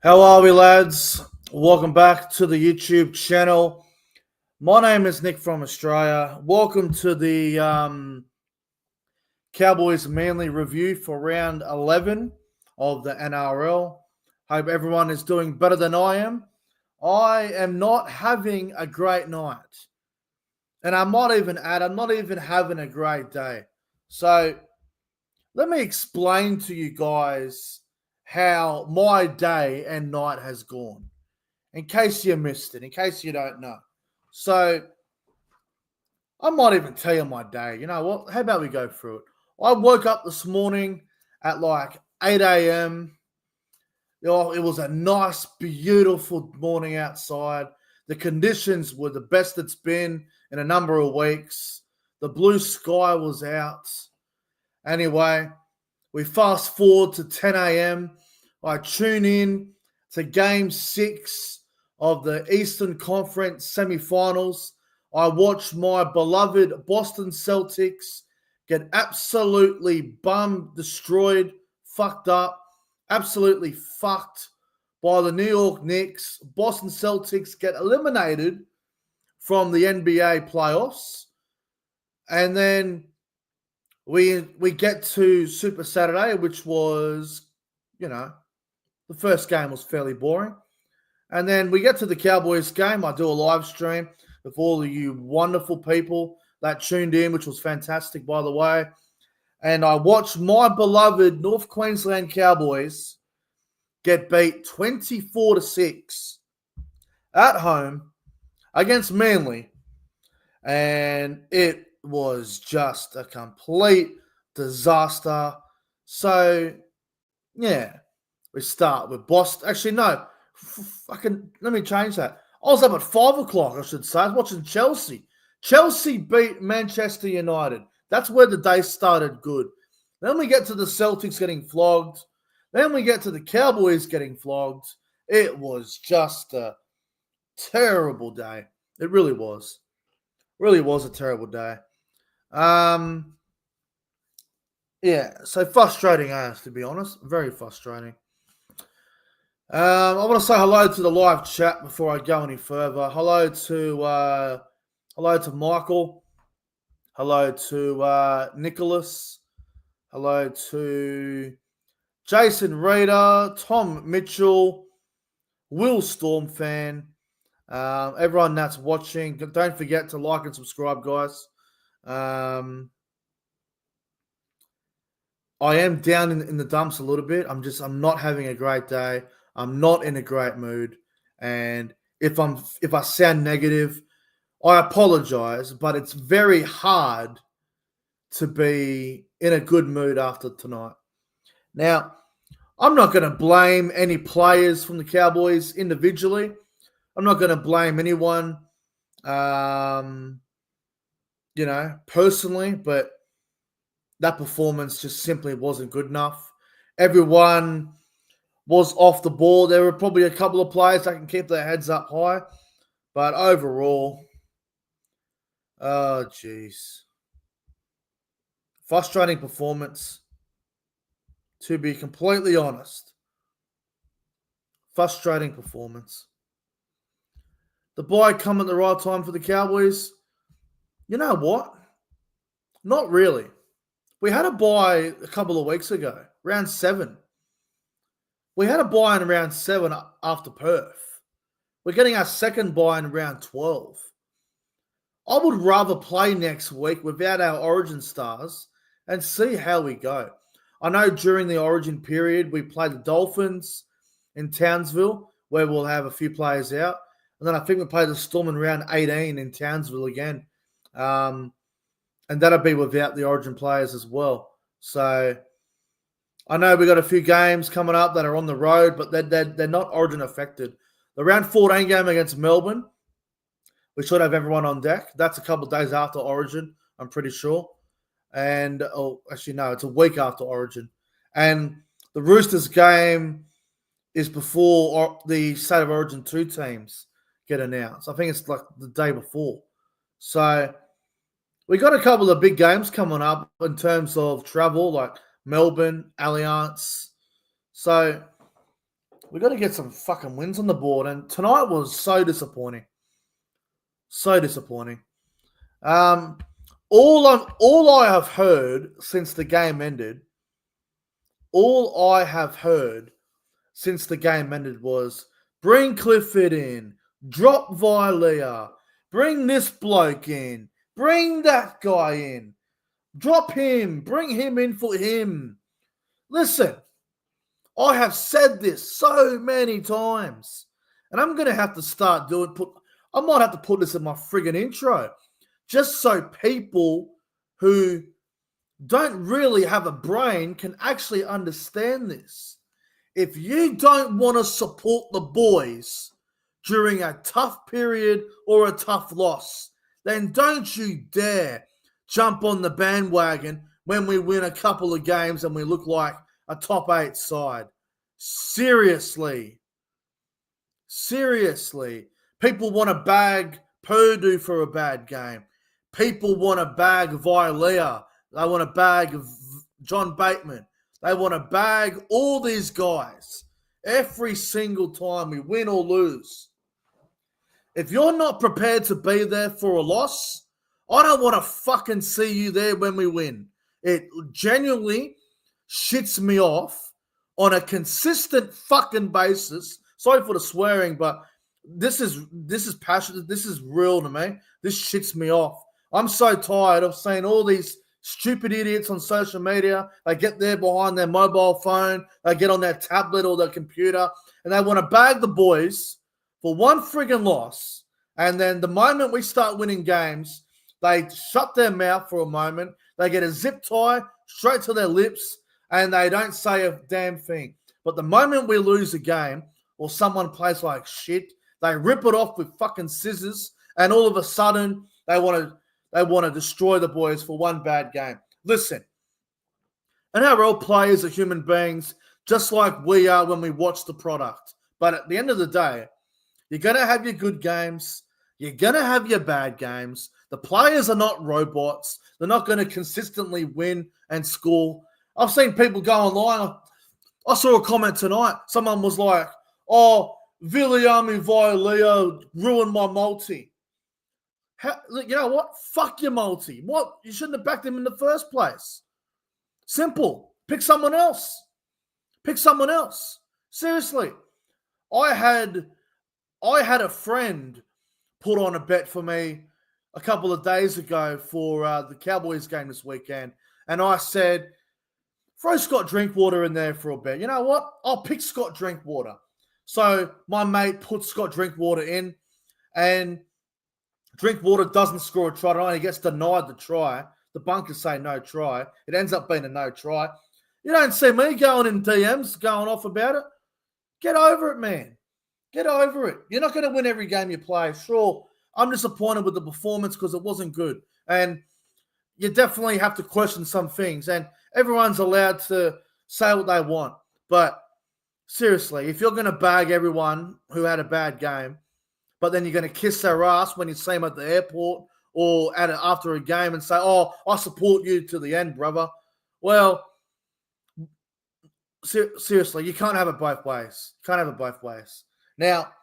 How are we, lads? Welcome back to the YouTube channel. My name is Nick from Australia. Welcome to the Cowboys Manly review for round 11 of the NRL. Hope everyone is doing better than I am. I am not having a great night. And I might even add, I'm not even having a great day. So let me explain to you guys how my day and night has gone, in case you missed it, in case you don't know. So I might even tell you my day. You know what? How about we go through it? I woke up this morning at like 8 a.m. It was a nice, beautiful morning outside. The conditions were the best it's been in a number of weeks. The blue sky was out. Anyway, we fast forward to 10 a.m. I tune in to Game 6 of the Eastern Conference semi-finals. I watch my beloved Boston Celtics get absolutely destroyed, fucked up, absolutely fucked by the New York Knicks. Boston Celtics get eliminated from the NBA playoffs. And then we get to Super Saturday, which was, the first game was fairly boring. And then we get to the Cowboys game. I do a live stream with all of you wonderful people that tuned in, which was fantastic, by the way. And I watched my beloved North Queensland Cowboys get beat 24-6 at home against Manly. And it was just a complete disaster. So, yeah, we start with Boston. Actually, no, let me change that. I was up at 5 o'clock, I should say. I was watching Chelsea. Chelsea beat Manchester United. That's where the day started good. Then we get to the Celtics getting flogged. Then we get to the Cowboys getting flogged. It was just a terrible day. It really was. Really was a terrible day. Yeah, so frustrating as, to be honest. Very frustrating. I want to say hello to the live chat before I go any further. Hello to Michael. Hello to Nicholas. Hello to Jason Reader, Tom Mitchell, Will Stormfan, everyone that's watching. Don't forget to like and subscribe, guys. I am down in the dumps a little bit. I'm not having a great day. I'm not in a great mood. And if I sound negative, I apologize, but it's very hard to be in a good mood after tonight. Now, I'm not going to blame any players from the Cowboys individually. I'm not going to blame anyone, personally, but that performance just simply wasn't good enough. Everyone was off the ball. There were probably a couple of players that can keep their heads up high, but overall, oh, jeez. Frustrating performance, to be completely honest. Frustrating performance. The bye come at the right time for the Cowboys. You know what? Not really. We had a bye a couple of weeks ago, round 7. We had a bye in round 7 after Perth. We're getting our second bye in round 12. I would rather play next week without our Origin stars and see how we go. I know during the Origin period, we play the Dolphins in Townsville, where we'll have a few players out. And then I think we play the Storm in round 18 in Townsville again. And that'll be without the Origin players as well. So I know we got a few games coming up that are on the road, but they're not Origin affected. The round 14 game against Melbourne, we should have everyone on deck. That's a couple of days after Origin, I'm pretty sure. And, actually, no, it's a week after Origin. And the Roosters game is before the State of Origin 2 teams get announced. I think it's like the day before. So we got a couple of big games coming up in terms of travel, like Melbourne, Allianz. So We got to get some fucking wins on the board. And tonight was so disappointing. So disappointing. All I have heard since the game ended, was bring Clifford in, drop Vilea, bring this bloke in, bring that guy in, drop him, bring him in for him. Listen, I have said this so many times, and I'm going to have to start I might have to put this in my friggin' intro, just so people who don't really have a brain can actually understand this. If you don't want to support the boys during a tough period or a tough loss, then don't you dare jump on the bandwagon when we win a couple of games and we look like a top 8 side. Seriously. People want to bag Purdue for a bad game. People want to bag Vilea. They want to bag John Bateman. They want to bag all these guys every single time we win or lose. If you're not prepared to be there for a loss, I don't want to fucking see you there when we win. It genuinely shits me off on a consistent fucking basis. Sorry for the swearing, but this is passionate. This is real to me. This shits me off. I'm so tired of seeing all these stupid idiots on social media. They get there behind their mobile phone, they get on their tablet or their computer, and they want to bag the boys for one friggin' loss. And then the moment we start winning games, they shut their mouth for a moment. They get a zip tie straight to their lips, and they don't say a damn thing. But the moment we lose a game or someone plays like shit, they rip it off with fucking scissors, and all of a sudden they want to destroy the boys for one bad game. Listen, NRL players are human beings just like we are when we watch the product. But at the end of the day, you're going to have your good games. You're going to have your bad games. The players are not robots. They're not going to consistently win and score. I've seen people go online. I saw a comment tonight. Someone was like, oh, Viliami Vilea ruined my multi. You know what? Fuck your multi. What? You shouldn't have backed him in the first place. Simple. Pick someone else. Seriously. I had a friend put on a bet for me a couple of days ago for the Cowboys game this weekend. And I said, throw Scott Drinkwater in there for a bet. You know what? I'll pick Scott Drinkwater. So my mate put Scott Drinkwater in, and Drinkwater doesn't score a try. He gets denied the try. The bunkers say no try. It ends up being a no try. You don't see me going in DMs, going off about it. Get over it, man. Get over it. You're not going to win every game you play. Sure, I'm disappointed with the performance because it wasn't good. And you definitely have to question some things. And everyone's allowed to say what they want. But seriously, if you're going to bag everyone who had a bad game, but then you're going to kiss their ass when you see them at the airport or after a game and say, oh, I support you to the end, brother. Well, seriously, you can't have it both ways. Now,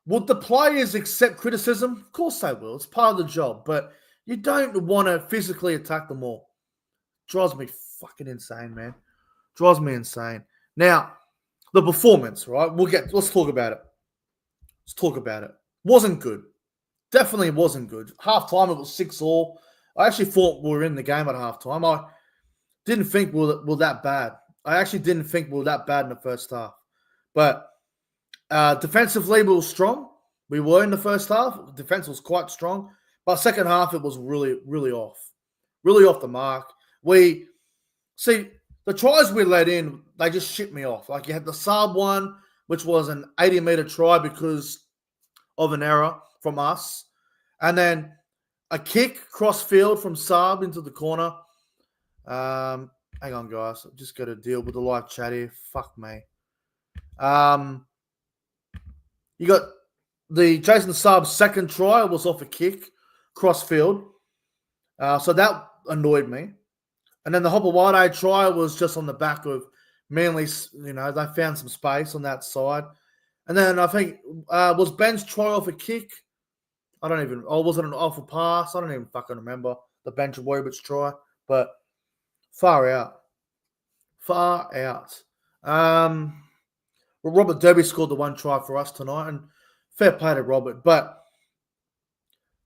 would the players accept criticism? Of course they will. It's part of the job. But you don't want to physically attack them all. Drives me fucking insane, man. Drives me insane. Now, the performance, right? Let's talk about it. Wasn't good. Definitely wasn't good. Halftime, it was 6-6. I actually thought we were in the game at halftime. I didn't think we were that bad. I actually didn't think we were that bad in the first half. But defensively, we were strong. We were in the first half. The defense was quite strong. But second half, it was really, really off. Really off the mark. The tries we let in, they just shit me off. Like you had the Saab one, which was an 80-meter try because of an error from us. And then a kick cross-field from Saab into the corner. Hang on, guys. I've just got to deal with the live chat here. Fuck me. You got the Jason Saab's second try was off a kick, cross-field. So that annoyed me. And then the Hopewade try was just on the back of Manly, they found some space on that side. And then I think, was Ben's try off a kick? Was it an off a pass? I don't even fucking remember the bench of Warburt's try, but far out. Far out. Well, Robert Derby scored the one try for us tonight, and fair play to Robert. But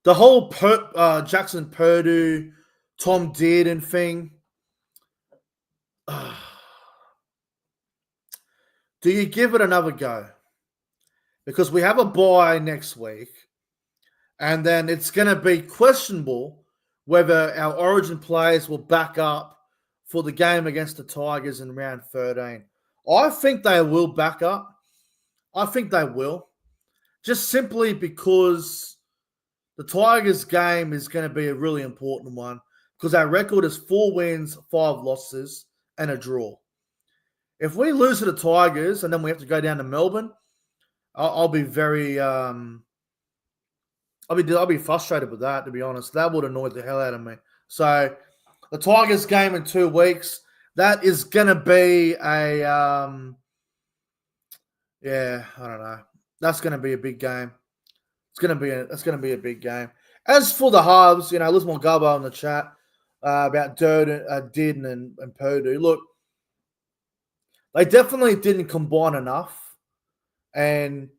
the whole Jackson Purdue, Tom Dearden thing, do you give it another go? Because we have a bye next week, and then it's going to be questionable whether our Origin players will back up for the game against the Tigers in round 13. I think they will back up. I think they will. Just simply because the Tigers game is going to be a really important one, because our record is 4 wins, 5 losses, and a draw. If we lose to the Tigers and then we have to go down to Melbourne, I'll be very I'll be frustrated with that, to be honest. That would annoy the hell out of me. So the Tigers game in 2 weeks, that is gonna be a I don't know. That's gonna be a big game. It's gonna be a big game. As for the halves, Liz Garbo in the chat about Dearden and Purdue. Look, they definitely didn't combine enough, and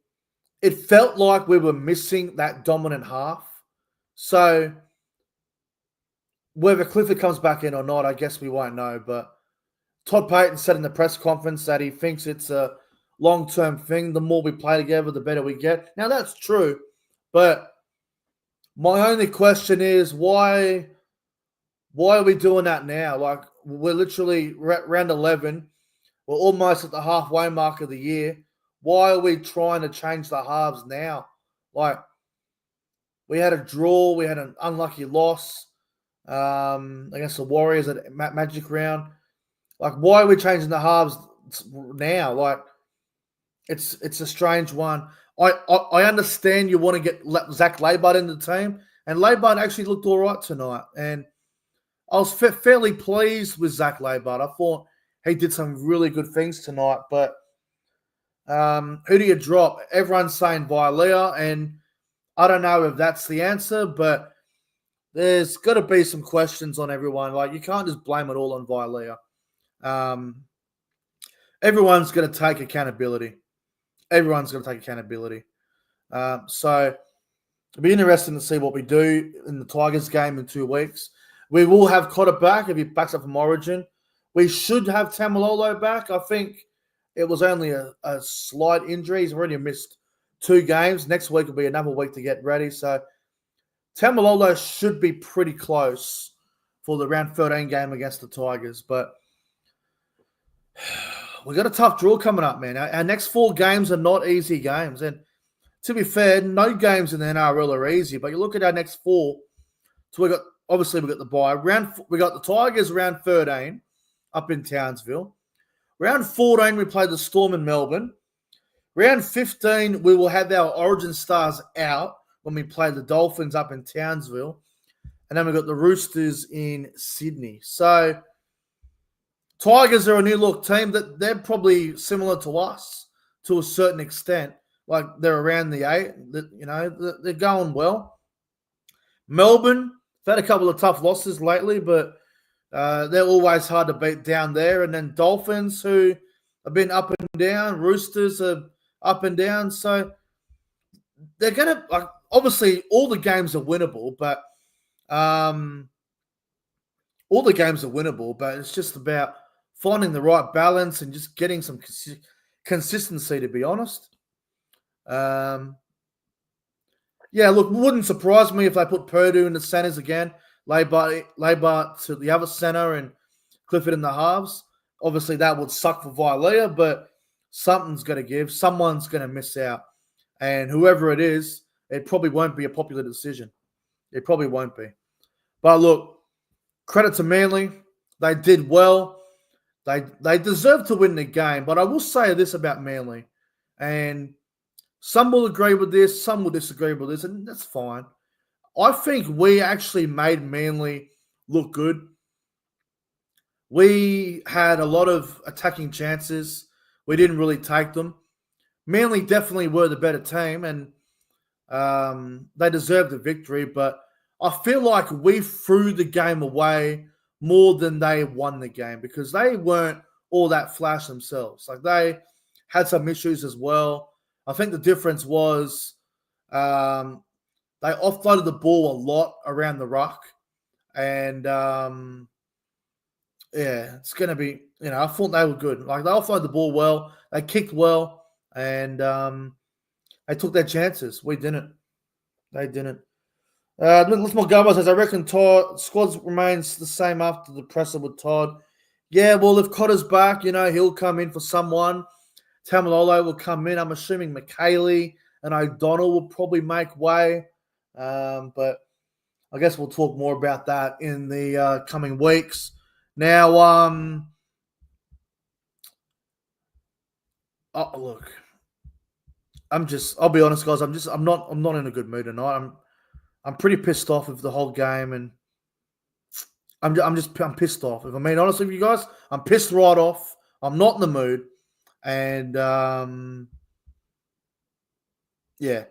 it felt like we were missing that dominant half. So whether Clifford comes back in or not, I guess we won't know. But Todd Payton said in the press conference that he thinks it's a long-term thing. The more we play together, the better we get. Now, that's true. But my only question is, why are we doing that now? Like, we're literally round 11. We're almost at the halfway mark of the year. Why are we trying to change the halves now? Like, we had a draw. We had an unlucky loss against the Warriors at Magic Round. Like, why are we changing the halves now? Like, it's a strange one. I understand you want to get Zach Laibart in the team, and Laibart actually looked all right tonight. And I was fairly pleased with Zach Laibart. I thought he did some really good things tonight. But who do you drop? Everyone's saying Vilea, and I don't know if that's the answer, but there's got to be some questions on everyone. Like, you can't just blame it all on Vilea. Everyone's going to take accountability. So it'll be interesting to see what we do in the Tigers game in 2 weeks. We will have Cotter back if he backs up from Origin. We should have Tamalolo back. I think it was only a slight injury. He's already missed 2 games. Next week will be another week to get ready. So Tamalolo should be pretty close for the round 13 game against the Tigers. But we got a tough draw coming up, man. Our next 4 games are not easy games. And to be fair, no games in the NRL are easy. But you look at our next 4. So we got the bye. We got the Tigers round 13 up in Townsville. Round 14, we play the Storm in Melbourne. Round 15, we will have our Origin stars out when we play the Dolphins up in Townsville. And then we got the Roosters in Sydney. So Tigers are a new look team that they're probably similar to us to a certain extent. Like, they're around the 8. They're going well. Melbourne, they've had a couple of tough losses lately, but they're always hard to beat down there. And then Dolphins, who have been up and down. Roosters are up and down. So they're going to, obviously, all the games are winnable, but it's just about finding the right balance and just getting some consistency, to be honest. Look, wouldn't surprise me if they put Purdue in the centers again, Laibart to the other center and Clifford in the halves. Obviously, that would suck for Vilea, but something's going to give. Someone's going to miss out. And whoever it is, it probably won't be a popular decision. It probably won't be. But look, credit to Manly. They did well. They deserve to win the game. But I will say this about Manly. And some will agree with this, some will disagree with this, and that's fine. I think we actually made Manly look good. We had a lot of attacking chances. We didn't really take them. Manly definitely were the better team, and they deserved the victory. But I feel like we threw the game away more than they won the game because they weren't all that flash themselves. Like they had some issues as well. I think the difference was they offloaded the ball a lot around the ruck, and yeah, it's going to be. I thought they were good. Like they offloaded the ball well, they kicked well, and they took their chances. We didn't. They didn't. Let's more Gomez says, I reckon Todd squad remains the same after the presser with Todd. Yeah, well, if Cotter's back, he'll come in for someone. Tamalolo will come in. I'm assuming McKaylee and O'Donnell will probably make way. But I guess we'll talk more about that in the coming weeks. Now, look, I'll be honest, guys. I'm not in a good mood tonight. I'm pretty pissed off with the whole game, and I'm pissed off. If I'm being honest with you guys, I'm pissed right off. I'm not in the mood, and yeah.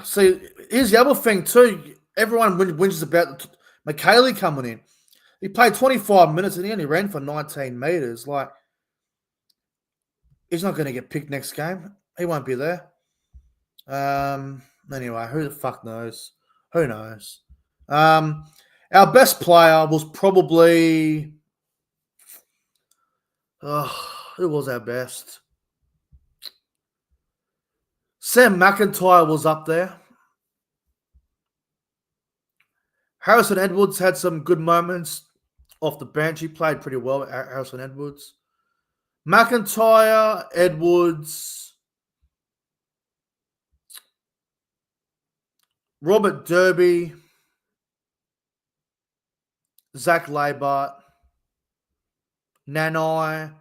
See, here's the other thing too. Everyone whinges about McKaylee coming in. He played 25 minutes and he only ran for 19 meters. Like, he's not going to get picked next game. He won't be there. Anyway, who the fuck knows? Who knows? Our best player was probably. Who was our best? Sam McIntyre was up there. Harrison Edwards had some good moments off the bench. He played pretty well, Harrison Edwards. McIntyre, Edwards, Robert Derby, Zach Labart, Nanai,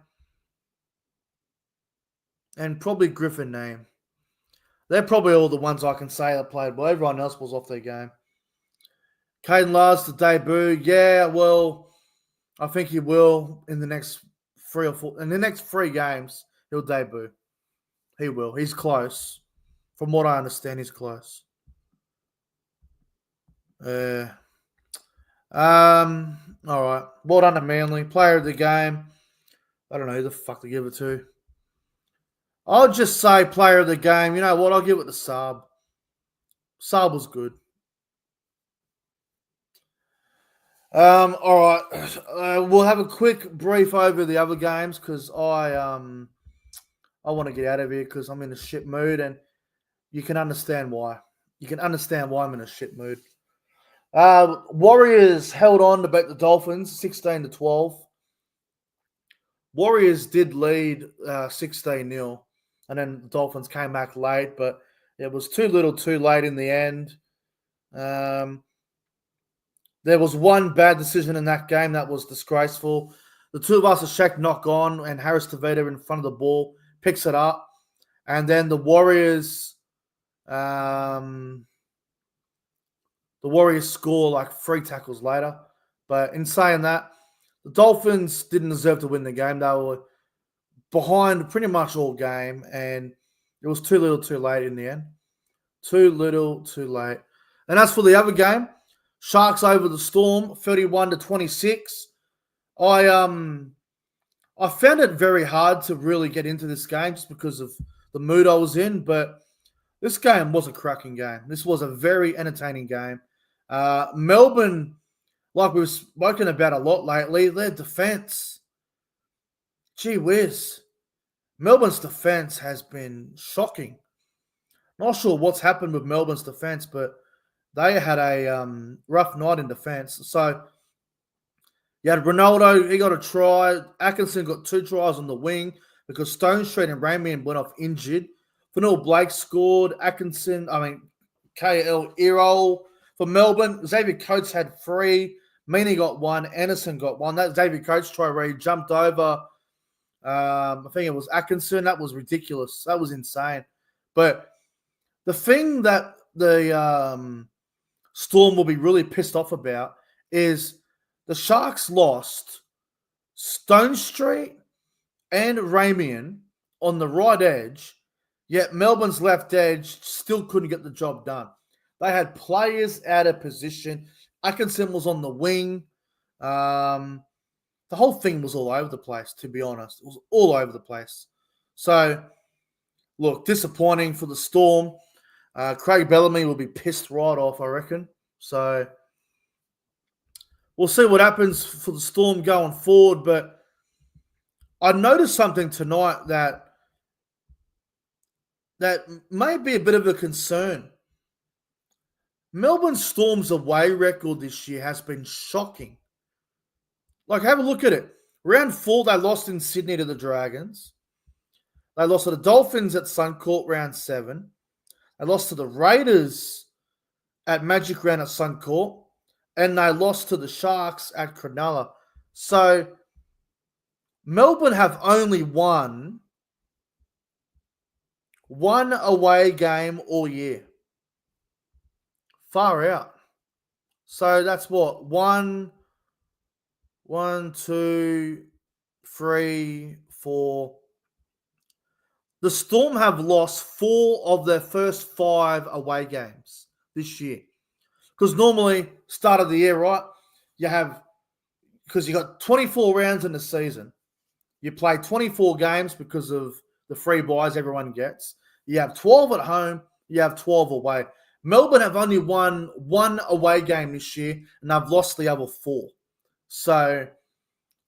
and probably Griffin Name. They're probably all the ones I can say that played well. Everyone else was off their game. Caden Lars to debut. Yeah, well, I think he will in the next 3 or 4. In the next 3 games, he'll debut. He will. He's close. From what I understand, he's close. All right. Well done to Manly. Player of the game. I don't know who the fuck to give it to. I'll just say player of the game. You know what? I'll give it to Saab. Saab was good. All right. We'll have a quick brief over the other games because I want to get out of here because I'm in a shit mood, and you can understand why. You can understand why I'm in a shit mood. Warriors held on to beat the Dolphins 16-12. Warriors did lead 16-0, and then the Dolphins came back late, but it was too little too late in the end. There was one bad decision in that game that was disgraceful. The two of us are Shaq knock on, and Harris Tavita in front of the ball picks it up, and then the Warriors score like 3 tackles later. But in saying that, the Dolphins didn't deserve to win the game. They were behind pretty much all game, and it was too little too late in the end. Too little too late. And as for the other game, Sharks over the Storm, 31-26. I found it very hard to really get into this game just because of the mood I was in, but this game was a cracking game. This was a very entertaining game. Melbourne, like we've spoken about a lot lately, their defense, gee whiz. Melbourne's defense has been shocking. Not sure what's happened with Melbourne's defense, but they had a rough night in defense. So you had Ronaldo, he got a try. Atkinson got 2 tries on the wing because Stone Street and Ramian went off injured. Fanil Blake scored. KL Errol for Melbourne. Xavier Coates had 3. Meany got 1. Anderson got 1. That Xavier Coates try where he jumped over. I think it was Atkinson. That was ridiculous. That was insane. But the thing that the Storm will be really pissed off about is The Sharks lost Stone Street and Ramian on the right edge, yet Melbourne's left edge still couldn't get the job done. They had players out of position. Atkinson was on the wing. The whole thing was all over the place, to be honest. It was all over the place. So, look, disappointing for the Storm. Craig Bellamy will be pissed right off, I reckon. So, we'll see what happens for the Storm going forward. But I noticed something tonight that may be a bit of a concern. Melbourne Storm's away record this year has been shocking. Like, have a look at it. Round 4, they lost in Sydney to the Dragons. They lost to the Dolphins at Suncorp round 7. They lost to the Raiders at Magic Round at Suncorp. And they lost to the Sharks at Cronulla. So, Melbourne have only won one away game all year. Far out. So, that's what? 1, 2, 3, 4. The Storm have lost 4 of their first 5 away games this year. Because normally, start of the year, right, because you got 24 rounds in the season. You play 24 games because of the free buys everyone gets. You have 12 at home. You have 12 away. Melbourne have only won 1 away game this year, and they've lost the other 4. So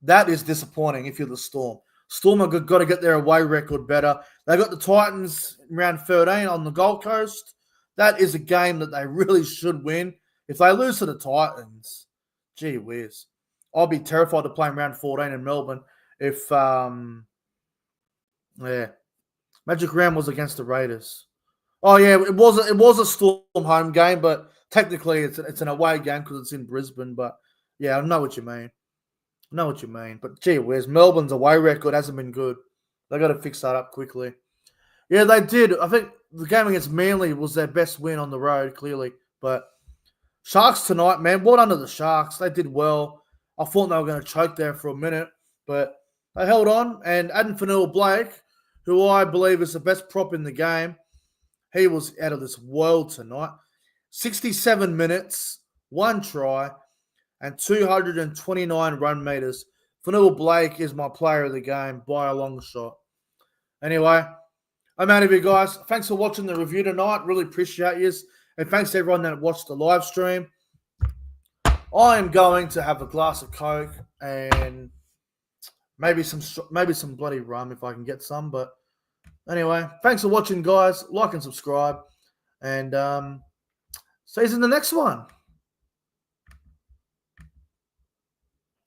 that is disappointing if you're the Storm. Storm have got to get their away record better. They got the Titans in round 13 on the Gold Coast. That is a game that they really should win. If they lose to the Titans, gee whiz. I'll be terrified to play in round 14 in Melbourne if, Magic Round was against the Raiders. Oh, yeah, it was a Storm home game, but technically it's an away game because it's in Brisbane. But, yeah, I know what you mean. But, gee whiz, Melbourne's away record hasn't been good. They got to fix that up quickly. Yeah, they did. I think the game against Manly was their best win on the road, clearly. But Sharks tonight, man, well done to the Sharks. They did well. I thought they were going to choke there for a minute, but they held on. And Adam Fanua-Blake, who I believe is the best prop in the game, he was out of this world tonight. 67 minutes, 1 try, and 229 run meters. Fanua-Blake is my player of the game by a long shot. Anyway, I'm out of here, guys. Thanks for watching the review tonight. Really appreciate you. And thanks to everyone that watched the live stream. I am going to have a glass of Coke and maybe some bloody rum if I can get some. But anyway, thanks for watching, guys. Like and subscribe. And see you in the next one.